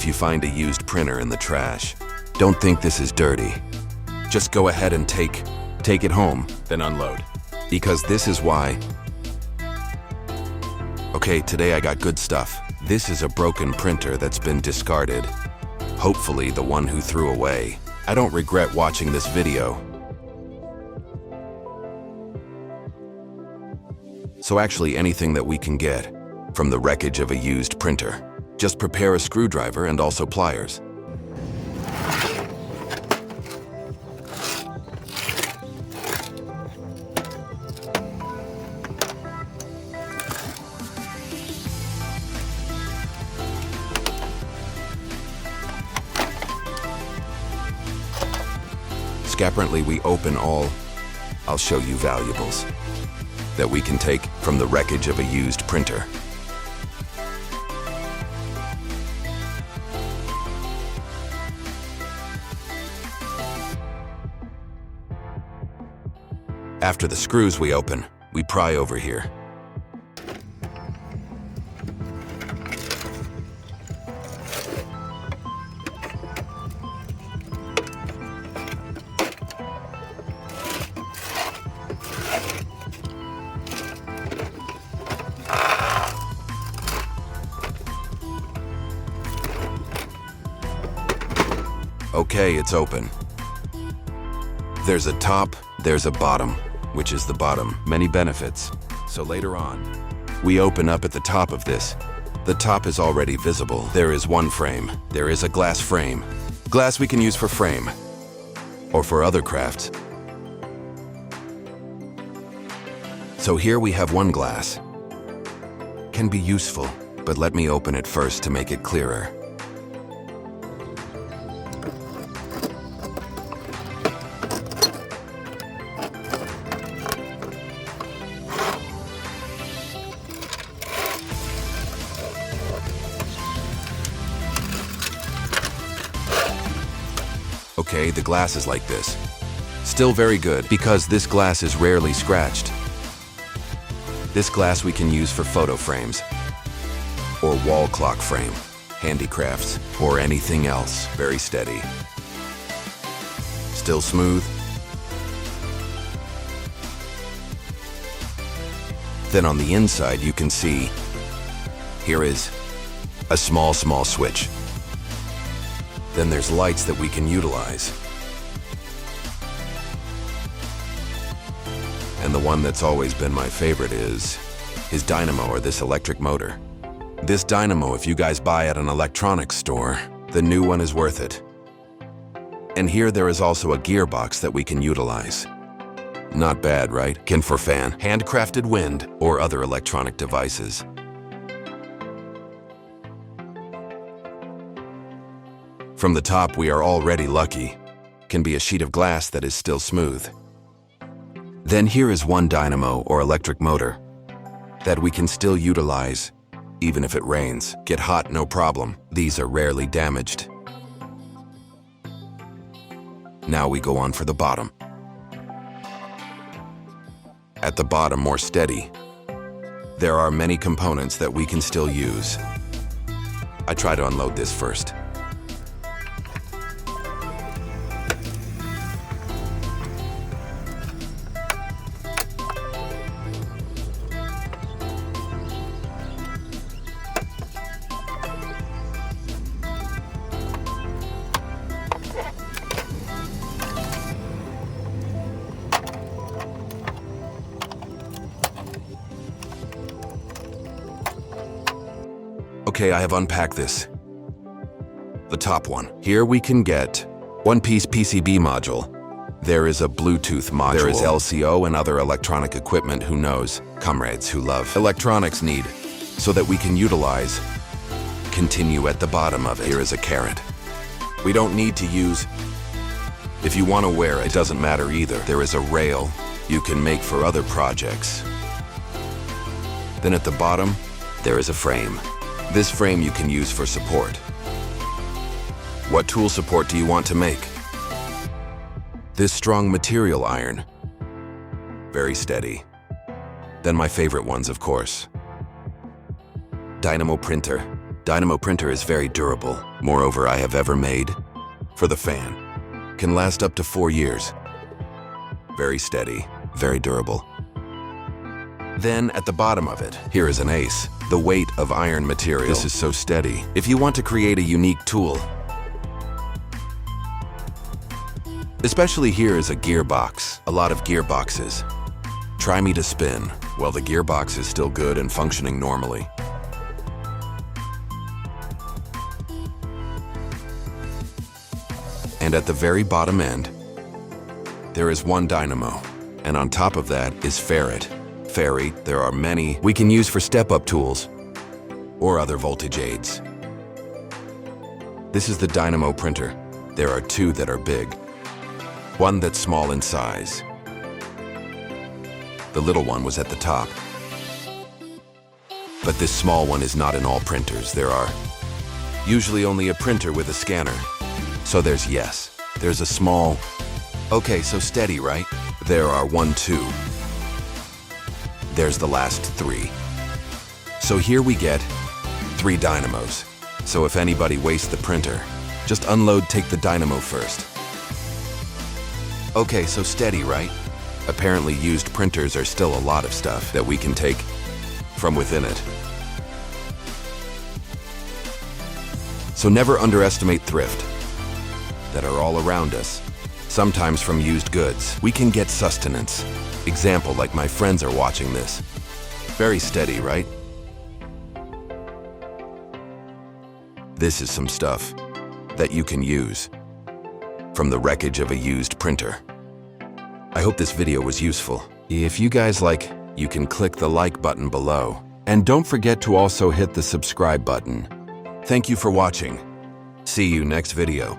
if you find a used printer in the trash. Don't think this is dirty. Just go ahead and take it home, then unload. Because this is why. Okay, today I got good stuff. This is a broken printer that's been discarded. Hopefully the one who threw away. I don't regret watching this video. So actually anything that we can get from the wreckage of a used printer. Just prepare a screwdriver and also pliers. Apparently we open all, I'll show you valuables that we can take from the wreckage of a used printer. After the screws we open, we pry over here. Okay, it's open. There's a top, there's a bottom, which is the bottom. Many benefits. So later on, we open up at the top of this. The top is already visible. There is one frame. There is a glass frame. Glass we can use for frame, or for other crafts. So here we have one glass. Can be useful, but let me open it first to make it clearer. Okay, the glass is like this. Still very good because this glass is rarely scratched. This glass we can use for photo frames or wall clock frame, handicrafts, or anything else. Very steady. Still smooth. Then on the inside you can see here is a small switch. Then there's lights that we can utilize. And the one that's always been my favorite is dynamo, or this electric motor. This dynamo, if you guys buy at an electronics store, the new one is worth it. And here there is also a gearbox that we can utilize. Not bad, right? Can for fan, handcrafted wind, or other electronic devices. From the top, we are already lucky. Can be a sheet of glass that is still smooth. Then here is one dynamo or electric motor that we can still utilize, even if it rains. Get hot, no problem. These are rarely damaged. Now we go on for the bottom. At the bottom, more steady. There are many components that we can still use. I try to unload this first. Okay, I have unpacked this. The top one. Here we can get one-piece PCB module. There is a Bluetooth module. There is LCO and other electronic equipment. Who knows? Comrades who love electronics need, so that we can utilize. Continue at the bottom of it. Here is a carrot. We don't need to use. If you want to wear it, doesn't matter either. There is a rail you can make for other projects. Then at the bottom, there is a frame. This frame you can use for support. What tool support do you want to make? This strong material iron. Very steady. Then my favorite ones, of course. Dynamo printer. Dynamo printer is very durable. Moreover, I have ever made for the fan. Can last up to 4 years. Very steady, very durable. Then at the bottom of it, here is an ace, the weight of iron material. This is so steady. If you want to create a unique tool, especially here is a gearbox, a lot of gearboxes. Try me to spin. Well, the gearbox is still good and functioning normally. And at the very bottom end, there is one dynamo. And on top of that is ferrite. Ferrite, there are many we can use for step-up tools or other voltage aids. This is the dynamo printer. There are 2 that are big. One that's small in size. The little one was at the top. But this small one is not in all printers. There are usually only a printer with a scanner. So there's a small, okay, so steady, right? There are 1, 2. There's the last 3. So here we get 3 dynamos. So if anybody wastes the printer, just unload, take the dynamo first. Okay, so steady, right? Apparently used printers are still a lot of stuff that we can take from within it. So never underestimate thrift that are all around us. Sometimes from used goods, we can get sustenance. Example, like my friends are watching this. Very steady, right? This is some stuff that you can use from the wreckage of a used printer. I hope this video was useful. If you guys like, you can click the like button below. And don't forget to also hit the subscribe button. Thank you for watching. See you next video.